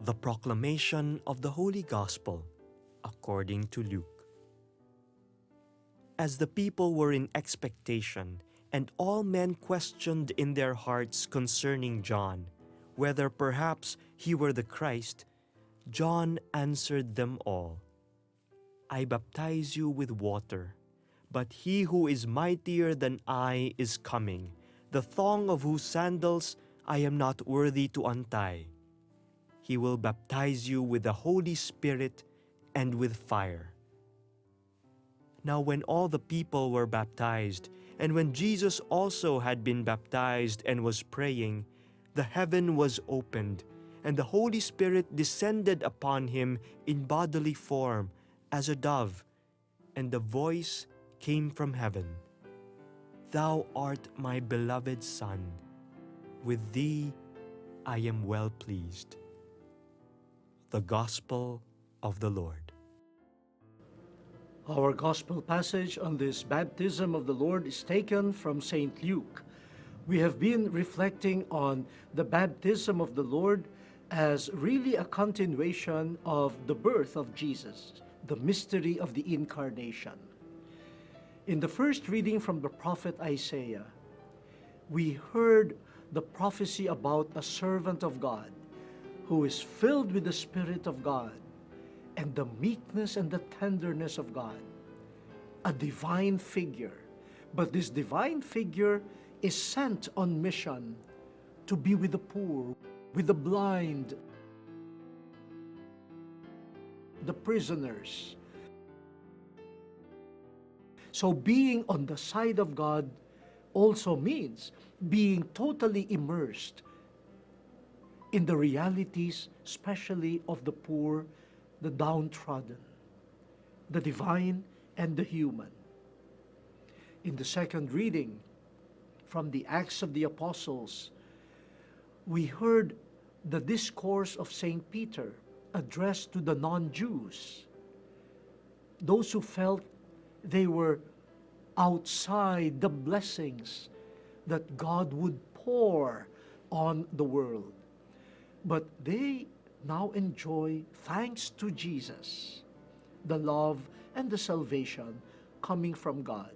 The proclamation of the Holy Gospel according to Luke. As the people were in expectation, and all men questioned in their hearts concerning John, whether perhaps he were the Christ, John answered them all, I baptize you with water, but he who is mightier than I is coming, the thong of whose sandals I am not worthy to untie. He will baptize you with the Holy Spirit and with fire. Now when all the people were baptized, and when Jesus also had been baptized and was praying, the heaven was opened, and the Holy Spirit descended upon him in bodily form as a dove, and the voice came from heaven, Thou art my beloved Son, with thee I am well pleased. The Gospel of the Lord. Our Gospel passage on this baptism of the Lord is taken from St. Luke. We have been reflecting on the baptism of the Lord as really a continuation of the birth of Jesus, the mystery of the Incarnation. In the first reading from the prophet Isaiah, we heard the prophecy about a servant of God who is filled with the Spirit of God and the meekness and the tenderness of God, a divine figure. But this divine figure is sent on mission to be with the poor, with the blind, the prisoners. So being on the side of God also means being totally immersed in the realities, especially of the poor, the downtrodden, the divine and the human. In the second reading from the Acts of the Apostles, we heard the discourse of St. Peter addressed to the non-Jews, those who felt they were outside the blessings that God would pour on the world. But they now enjoy, thanks to Jesus, the love and the salvation coming from God.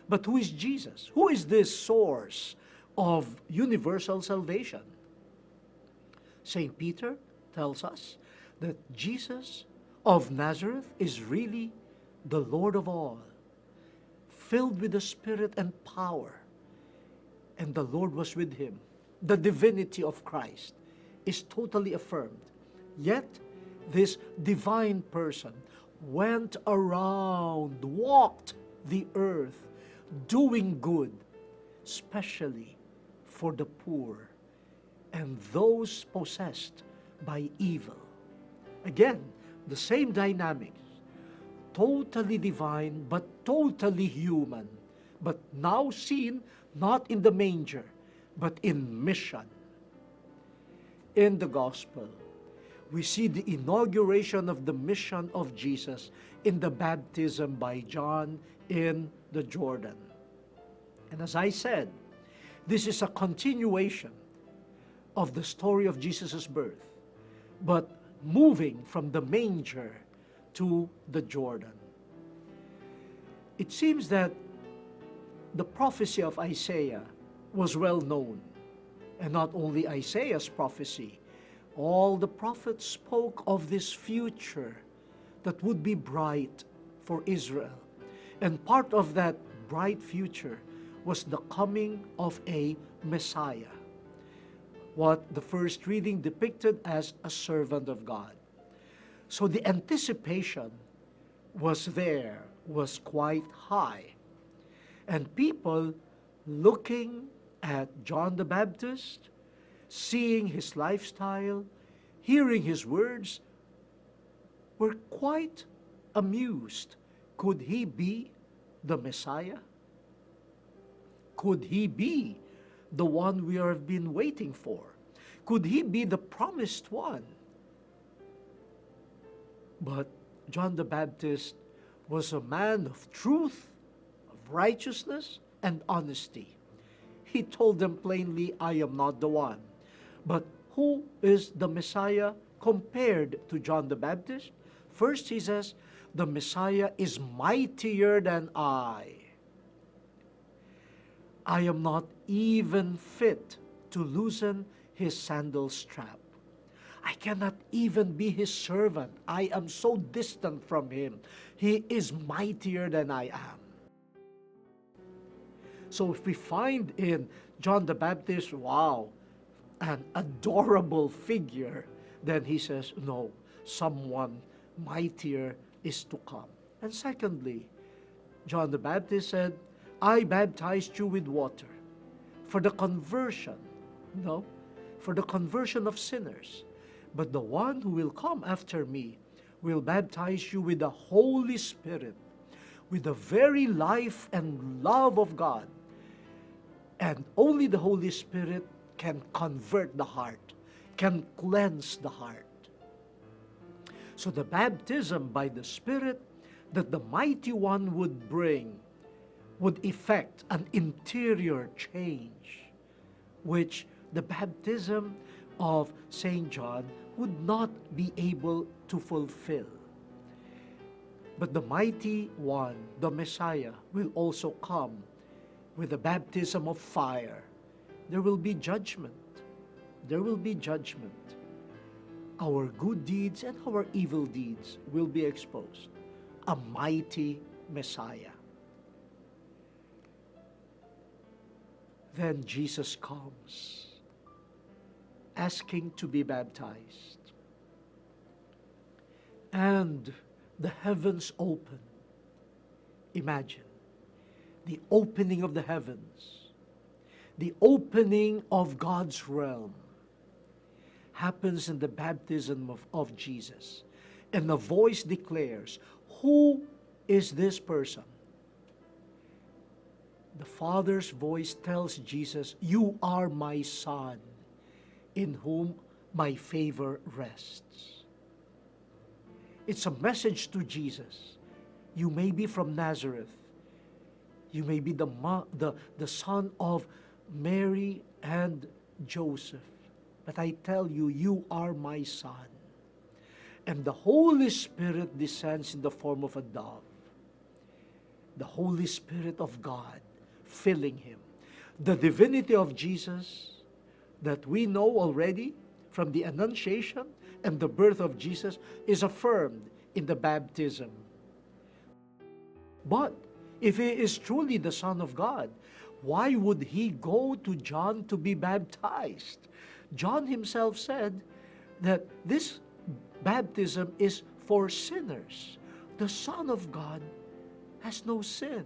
But who is Jesus? Who is this source of universal salvation? St. Peter tells us that Jesus of Nazareth is really the Lord of all, filled with the Spirit and power, and the Lord was with him. The divinity of Christ is totally affirmed. Yet, this divine person went around, walked the earth, doing good, especially for the poor and those possessed by evil. Again, the same dynamics, totally divine but totally human, but now seen not in the manger, but in mission. In the Gospel, we see the inauguration of the mission of Jesus in the baptism by John in the Jordan. And as I said, this is a continuation of the story of Jesus' birth, but moving from the manger to the Jordan. It seems that the prophecy of Isaiah was well known, and not only Isaiah's prophecy, all the prophets spoke of this future that would be bright for Israel. And part of that bright future was the coming of a Messiah, what the first reading depicted as a servant of God. So the anticipation was there, was quite high. And people looking at John the Baptist, seeing his lifestyle, hearing his words, were quite amused. Could he be the Messiah? Could he be the one we have been waiting for? Could he be the promised one? But John the Baptist was a man of truth, of righteousness, and honesty. He told them plainly, I am not the one. But who is the Messiah compared to John the Baptist? First, he says, the Messiah is mightier than I. I am not even fit to loosen his sandal strap. I cannot even be his servant. I am so distant from him. He is mightier than I am. So if we find in John the Baptist, wow, an adorable figure, then he says, no, someone mightier is to come. And secondly, John the Baptist said, I baptized you with water for the conversion, for the conversion of sinners. But the one who will come after me will baptize you with the Holy Spirit, with the very life and love of God. And only the Holy Spirit can convert the heart, can cleanse the heart. So the baptism by the Spirit that the Mighty One would bring would effect an interior change, which the baptism of St. John would not be able to fulfill. But the Mighty One, the Messiah, will also come with the baptism of fire. There will be judgment. There will be judgment. Our good deeds and our evil deeds will be exposed. A mighty Messiah. Then Jesus comes, asking to be baptized. And the heavens open. Imagine the opening of the heavens, the opening of God's realm happens in the baptism of Jesus. And the voice declares, who is this person? The Father's voice tells Jesus, you are my Son, in whom my favor rests. It's a message to Jesus. You may be from Nazareth. You may be the son of Mary and Joseph. But I tell you, you are my Son. And the Holy Spirit descends in the form of a dove. The Holy Spirit of God filling him. The divinity of Jesus that we know already from the Annunciation and the birth of Jesus is affirmed in the baptism. But if he is truly the Son of God, why would he go to John to be baptized? John himself said that this baptism is for sinners. The Son of God has no sin.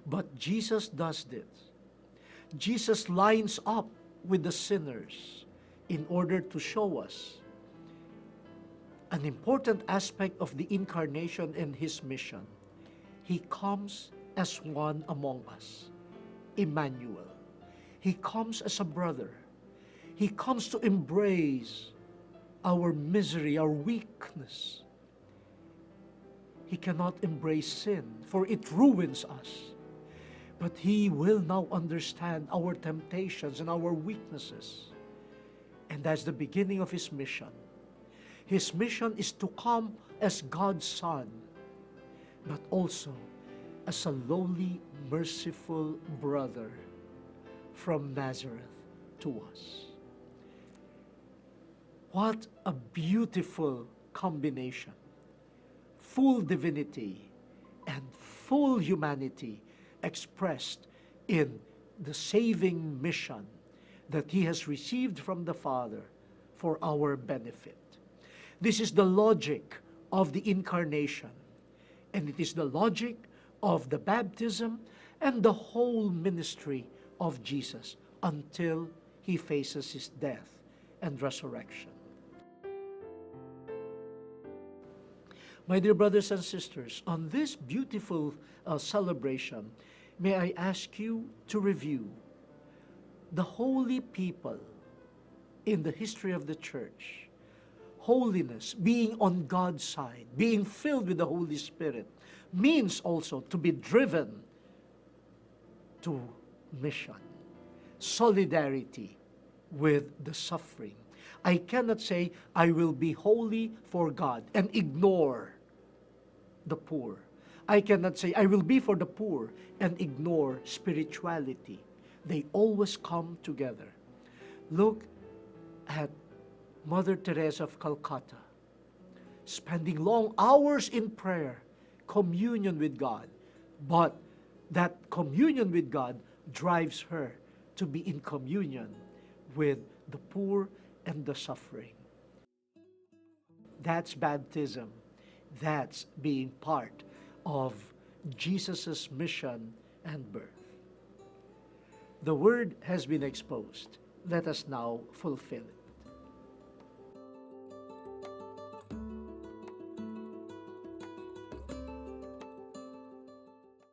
But Jesus does this. Jesus lines up with the sinners in order to show us an important aspect of the incarnation and his mission. He comes as one among us, Emmanuel. He comes as a brother. He comes to embrace our misery, our weakness. He cannot embrace sin, for it ruins us. But he will now understand our temptations and our weaknesses. And that's the beginning of his mission. His mission is to come as God's Son, but also as a lowly, merciful brother from Nazareth to us. What a beautiful combination. Full divinity and full humanity expressed in the saving mission that he has received from the Father for our benefit. This is the logic of the incarnation, and it is the logic of the baptism and the whole ministry of Jesus until he faces his death and resurrection. My dear brothers and sisters, on this beautiful celebration, may I ask you to review the holy people in the history of the church. Holiness, being on God's side, being filled with the Holy Spirit, means also to be driven to mission, solidarity with the suffering. I cannot say, I will be holy for God and ignore the poor. I cannot say, I will be for the poor and ignore spirituality. They always come together. Look at Mother Teresa of Calcutta, spending long hours in prayer, communion with God. But that communion with God drives her to be in communion with the poor and the suffering. That's baptism. That's being part of Jesus' mission and birth. The word has been exposed. Let us now fulfill it.